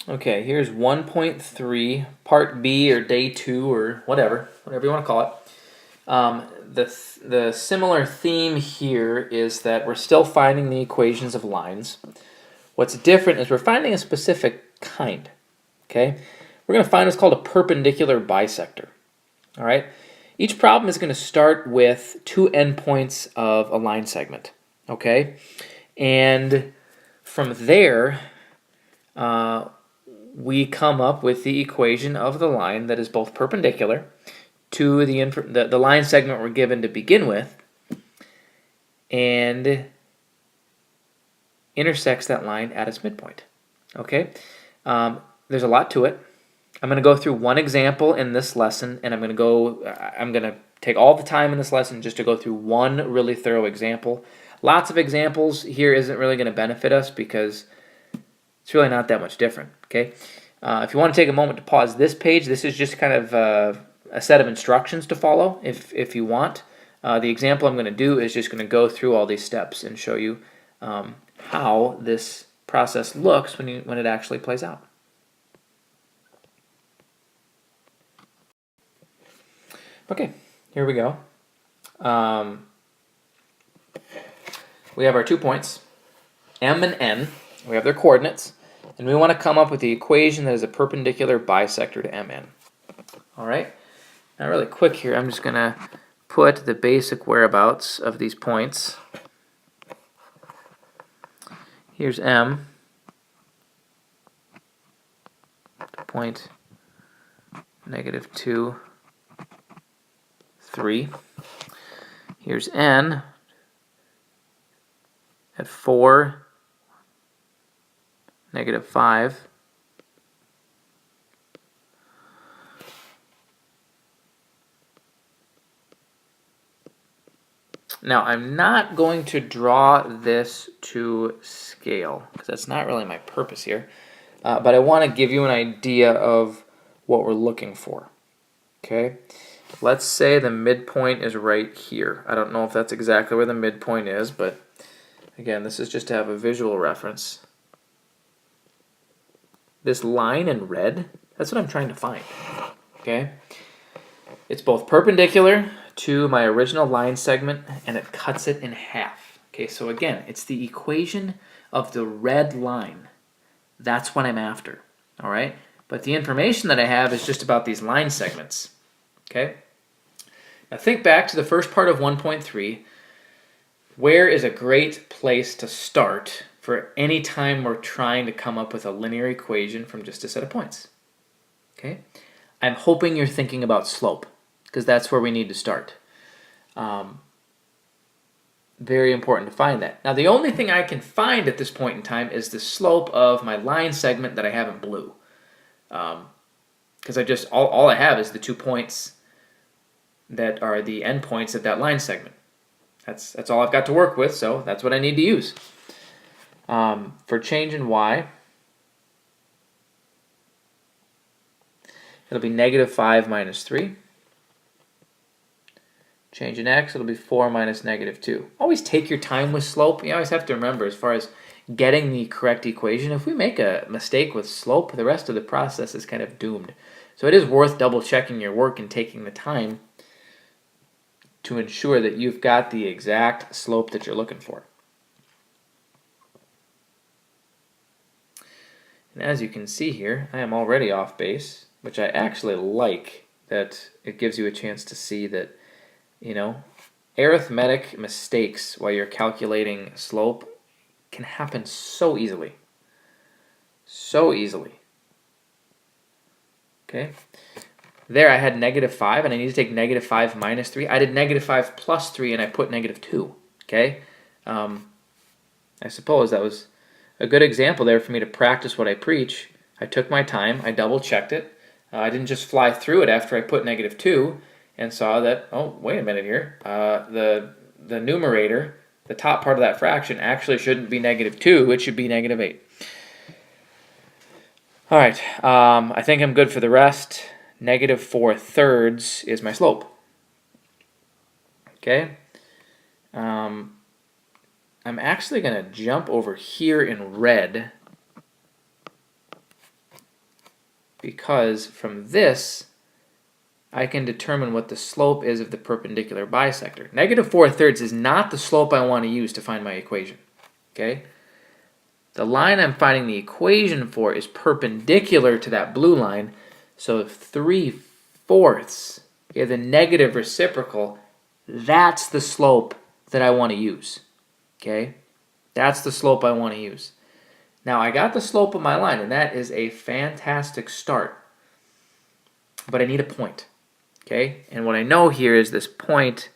Okay, here's 1.3, part B or day 2 or whatever you want to call it. The similar theme here is that we're still finding the equations of lines. What's different is we're finding a specific kind. Okay, we're going to find what's called a perpendicular bisector. All right, each problem is going to start with two endpoints of a line segment. Okay, and from there, we come up with the equation of the line that is both perpendicular to the line segment we're given to begin with and intersects that line at its midpoint. Okay, there's a lot to it. I'm going to go through one example in this lesson, and I'm going to take all the time in this lesson just to go through one really thorough example. Lots of examples here isn't really going to benefit us because it's really not that much different. Okay, if you want to take a moment to pause this page, this is just kind of a set of instructions to follow if you want. The example I'm going to do is just going to go through all these steps and show you how this process looks when it actually plays out. Okay, here we go. We have our 2 points, M and N. We have their coordinates, and we want to come up with the equation that is a perpendicular bisector to MN. All right. Now, really quick here, I'm just going to put the basic whereabouts of these points. Here's M, point -2, 3. Here's N at 4, -5. Now, I'm not going to draw this to scale because that's not really my purpose here, but I want to give you an idea of what we're looking for. Okay, let's say the midpoint is right here. I don't know if that's exactly where the midpoint is, but again, this is just to have a visual reference. This line in red, that's what I'm trying to find. Okay, it's both perpendicular to my original line segment and it cuts it in half. Okay, so again, it's the equation of the red line. That's what I'm after. All right, but the information that I have is just about these line segments. Okay, now think back to the first part of 1.3. Where is a great place to start for any time we're trying to come up with a linear equation from just a set of points? Okay, I'm hoping you're thinking about slope because that's where we need to start. Very important to find that. Now, the only thing I can find at this point in time is the slope of my line segment that I have in blue. Because all I have is the 2 points that are the endpoints of that line segment. That's all I've got to work with, so that's what I need to use. For change in y, it'll be -5 minus 3. Change in x, it'll be 4 minus -2. Always take your time with slope. You always have to remember, as far as getting the correct equation, if we make a mistake with slope, the rest of the process is kind of doomed. So it is worth double-checking your work and taking the time to ensure that you've got the exact slope that you're looking for. And as you can see here, I am already off base, which I actually like that it gives you a chance to see that, you know, arithmetic mistakes while you're calculating slope can happen so easily. So easily. Okay. There I had -5, and I need to take -5 minus 3. I did -5 plus 3, and I put -2. Okay? I suppose that was a good example there for me to practice what I preach. I took my time. I double-checked it. I didn't just fly through it after I put -2 and saw that, oh, wait a minute here. The numerator, the top part of that fraction, actually shouldn't be -2. It should be -8. All right. I think I'm good for the rest. -4/3 is my slope. Okay. I'm actually going to jump over here in red because from this, I can determine what the slope is of the perpendicular bisector. Negative 4/3 is not the slope I want to use to find my equation. Okay? The line I'm finding the equation for is perpendicular to that blue line, so 3/4, okay, the negative reciprocal, that's the slope that I want to use. Okay? That's the slope I want to use. Now, I got the slope of my line, and that is a fantastic start. But I need a point. Okay? And what I know here is this point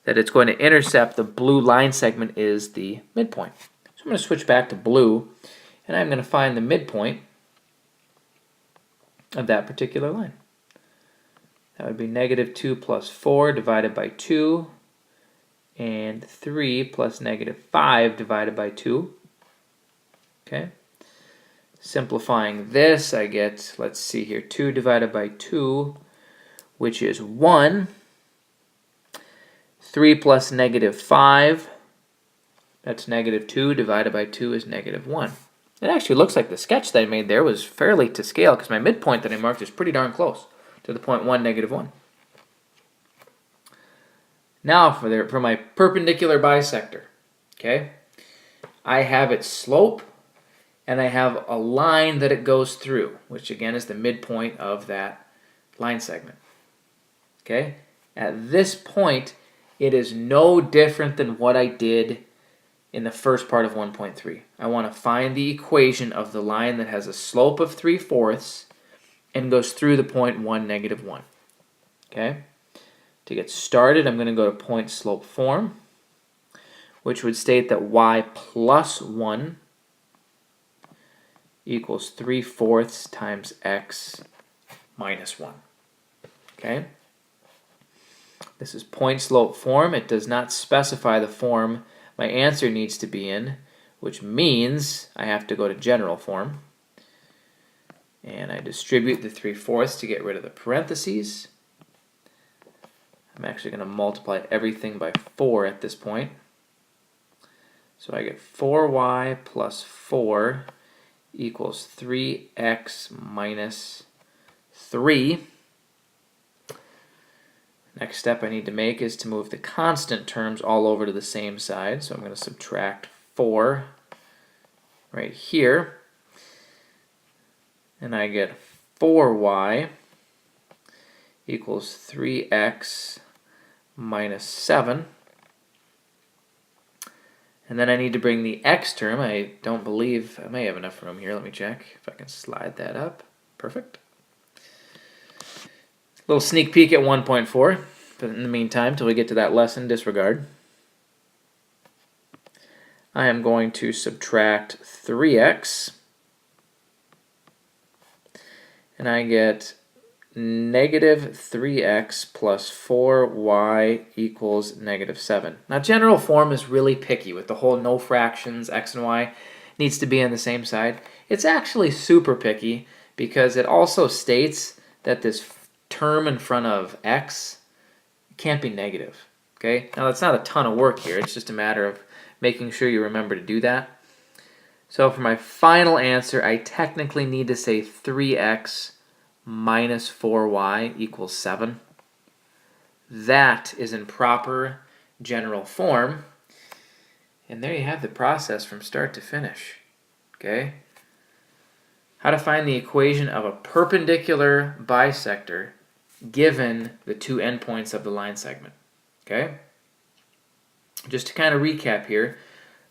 that it's going to intercept the blue line segment is the midpoint. So I'm going to switch back to blue, and I'm going to find the midpoint of that particular line. That would be negative 2 plus 4 divided by 2, and 3 plus negative 5 divided by 2. Okay? Simplifying this, I get, let's see here, 2 divided by 2, which is 1. 3 plus negative 5, that's negative 2 divided by 2 is negative 1. It actually looks like the sketch that I made there was fairly to scale because my midpoint that I marked is pretty darn close to the point 1, negative 1. Now for my perpendicular bisector, okay, I have its slope and I have a line that it goes through, which again is the midpoint of that line segment. Okay, at this point, it is no different than what I did in the first part of 1.3. I want to find the equation of the line that has a slope of 3/4 and goes through the point 1, negative 1. Okay? To get started, I'm going to go to point slope form, which would state that y plus 1 equals 3/4 times x minus 1. Okay? This is point slope form. It does not specify the form my answer needs to be in, which means I have to go to general form. And I distribute the 3/4 to get rid of the parentheses. I'm actually going to multiply everything by 4 at this point. So I get 4y plus 4 equals 3x minus 3. Next step I need to make is to move the constant terms all over to the same side. So I'm going to subtract 4 right here. And I get 4y equals 3x minus 7. And then I need to bring the x term. I don't believe I may have enough room here. Let me check if I can slide that up. Perfect. Little sneak peek at 1.4, but in the meantime, till we get to that lesson, disregard. I am going to subtract 3x, and I get negative 3x plus 4y equals negative 7. Now, general form is really picky with the whole no fractions, x and y needs to be on the same side. It's actually super picky because it also states that this term in front of x can't be negative. Okay? Now, that's not a ton of work here. It's just a matter of making sure you remember to do that. So for my final answer, I technically need to say 3x minus 4y equals 7. That is in proper general form. And there you have the process from start to finish. Okay? How to find the equation of a perpendicular bisector given the two endpoints of the line segment. Okay? Just to kind of recap here,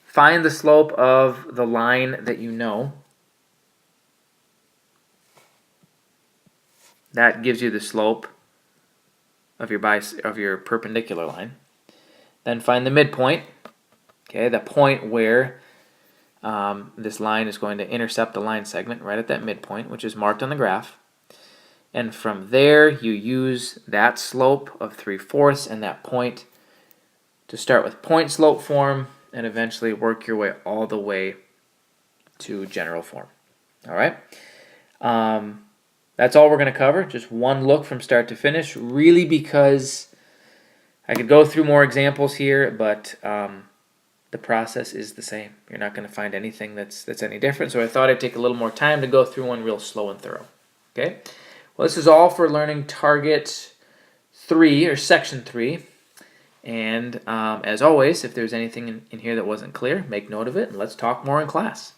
find the slope of the line that you know. That gives you the slope of your perpendicular line. Then find the midpoint, okay, the point where this line is going to intercept the line segment right at that midpoint, which is marked on the graph. And from there, you use that slope of 3/4 and that point to start with point slope form and eventually work your way all the way to general form. All right? That's all we're going to cover. Just one look from start to finish, really, because I could go through more examples here, but the process is the same. You're not going to find anything that's any different. So I thought I'd take a little more time to go through one real slow and thorough. Okay, well, this is all for learning target 3 or section 3. And as always, if there's anything in here that wasn't clear, make note of it, and let's talk more in class.